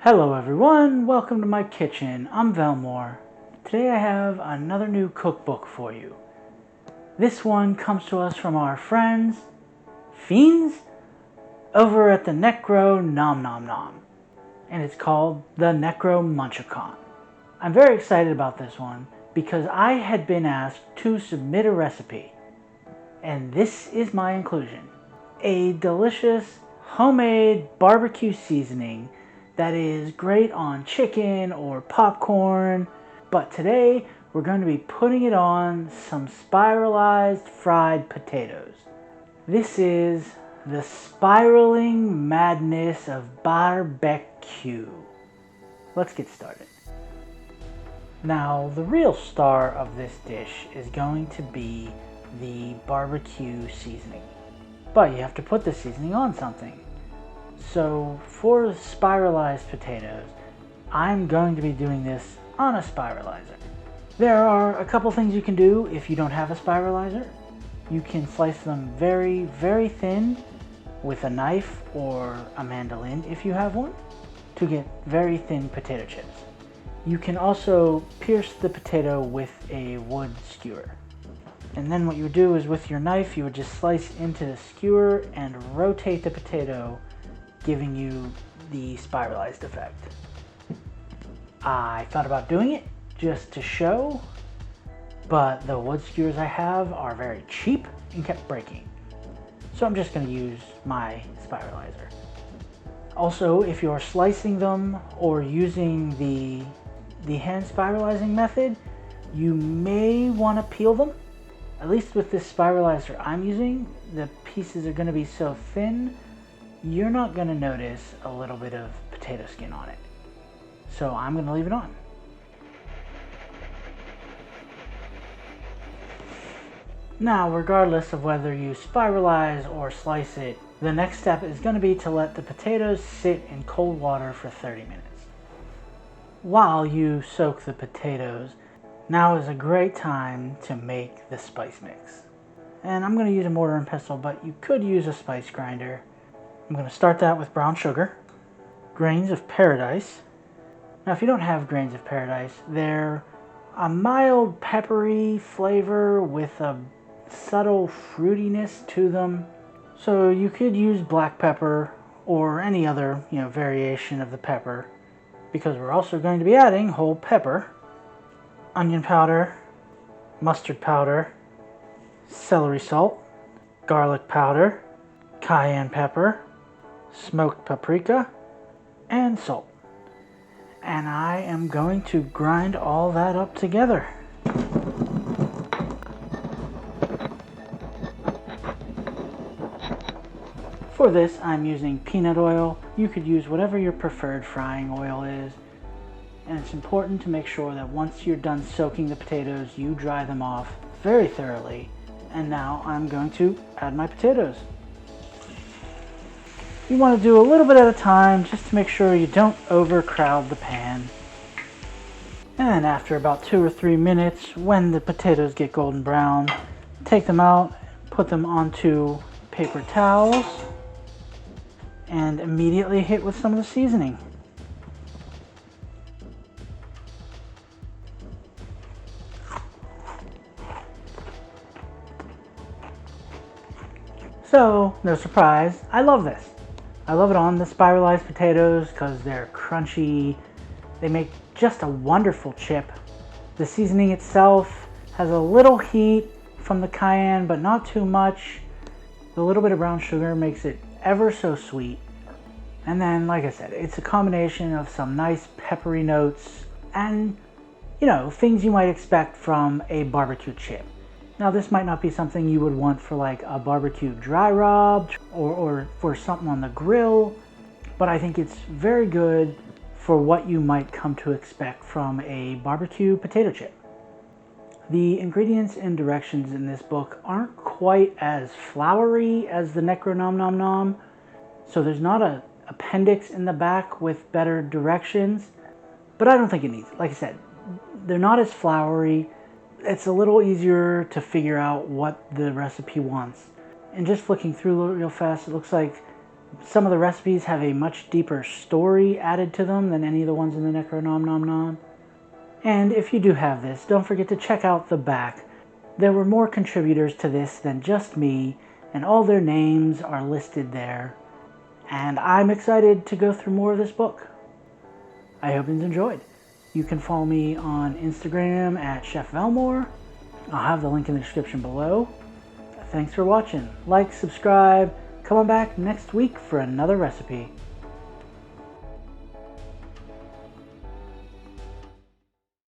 Hello everyone, welcome to my kitchen. I'm Velmore. Today I have another new cookbook for you. This one comes to us from our friends, fiends, over at the Necronomnomnom, and it's called the Necromunchicon. I'm very excited about this one because I had been asked to submit a recipe, and this is my inclusion. A delicious homemade barbecue seasoning that is great on chicken or popcorn, but today we're going to be putting it on some spiralized fried potatoes. This is the Spiraling Madness of Baar'beq-hu. Let's get started. Now, the real star of this dish is going to be the barbecue seasoning, but you have to put the seasoning on something. So for spiralized potatoes, I'm going to be doing this on a spiralizer. There are a couple things you can do if you don't have a spiralizer. You can slice them very, very thin with a knife or a mandolin if you have one to get very thin potato chips. You can also pierce the potato with a wood skewer. And then what you would do is with your knife, you would just slice into the skewer and rotate the potato, giving you the spiralized effect. I thought about doing it just to show, but the wood skewers I have are very cheap and kept breaking. So I'm just going to use my spiralizer. Also, if you're slicing them or using the hand spiralizing method, you may want to peel them. At least with this spiralizer I'm using, the pieces are going to be so thin you're not going to notice a little bit of potato skin on it. So I'm going to leave it on. Now, regardless of whether you spiralize or slice it, the next step is going to be to let the potatoes sit in cold water for 30 minutes. While you soak the potatoes, now is a great time to make the spice mix. And I'm going to use a mortar and pestle, but you could use a spice grinder. I'm going to start that with brown sugar, grains of paradise. Now if you don't have grains of paradise, they're a mild peppery flavor with a subtle fruitiness to them. So you could use black pepper or any other, variation of the pepper, because we're also going to be adding whole pepper, onion powder, mustard powder, celery salt, garlic powder, cayenne pepper, smoked paprika, and salt. And I am going to grind all that up together. For this, I'm using peanut oil. You could use whatever your preferred frying oil is. And it's important to make sure that once you're done soaking the potatoes, you dry them off very thoroughly. And now I'm going to add my potatoes. You want to do a little bit at a time just to make sure you don't overcrowd the pan. And then after about 2 or 3 minutes, when the potatoes get golden brown, take them out, put them onto paper towels, and immediately hit with some of the seasoning. So, no surprise, I love this. I love it on the spiralized potatoes because they're crunchy. They make just a wonderful chip. The seasoning itself has a little heat from the cayenne, but not too much. The little bit of brown sugar makes it ever so sweet. And then, like I said, it's a combination of some nice peppery notes and, things you might expect from a barbecue chip. Now, this might not be something you would want for like a barbecue dry rub or for something on the grill, but I think it's very good for what you might come to expect from a barbecue potato chip. The ingredients and directions in this book aren't quite as flowery as the Necronomnomnom, so there's not an appendix in the back with better directions, but I don't think it needs it. Like I said, they're not as flowery. It's a little easier to figure out what the recipe wants. And just flicking through real fast, it looks like Some of the recipes have a much deeper story added to them than any of the ones in the Necronomnomnom. And if you do have this, don't forget to check out the back. There were more contributors to this than just me, and all their names are listed there. And I'm excited to go through more of this book. I hope you enjoyed. You can follow me on Instagram at Chef Velmore. I'll have the link in the description below. Thanks for watching. Like, subscribe, come on back next week for another recipe.